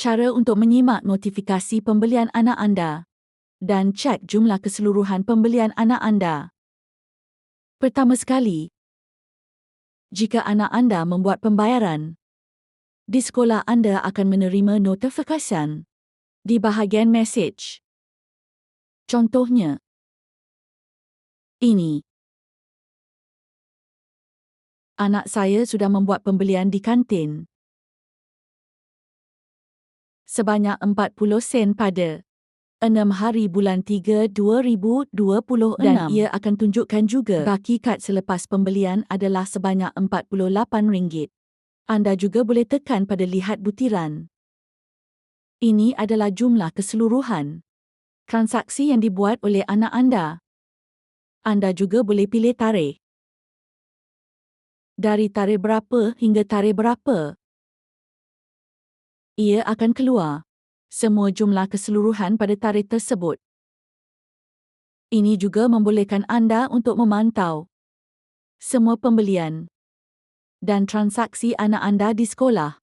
Cara untuk menyimak notifikasi pembelian anak anda dan cek jumlah keseluruhan pembelian anak anda. Pertama sekali, jika anak anda membuat pembayaran, di sekolah anda akan menerima notifikasi di bahagian mesej. Contohnya, ini. Anak saya sudah membuat pembelian di kantin sebanyak 40 sen pada 6 hari bulan 3 2026 dan ia akan tunjukkan juga baki kad selepas pembelian adalah sebanyak RM48. Anda juga boleh tekan pada lihat butiran. Ini adalah jumlah keseluruhan transaksi yang dibuat oleh anak anda. Anda juga boleh pilih tarikh. Dari tarikh berapa hingga tarikh berapa. Ia akan keluar semua jumlah keseluruhan pada tarikh tersebut. Ini juga membolehkan anda untuk memantau semua pembelian dan transaksi anak anda di sekolah.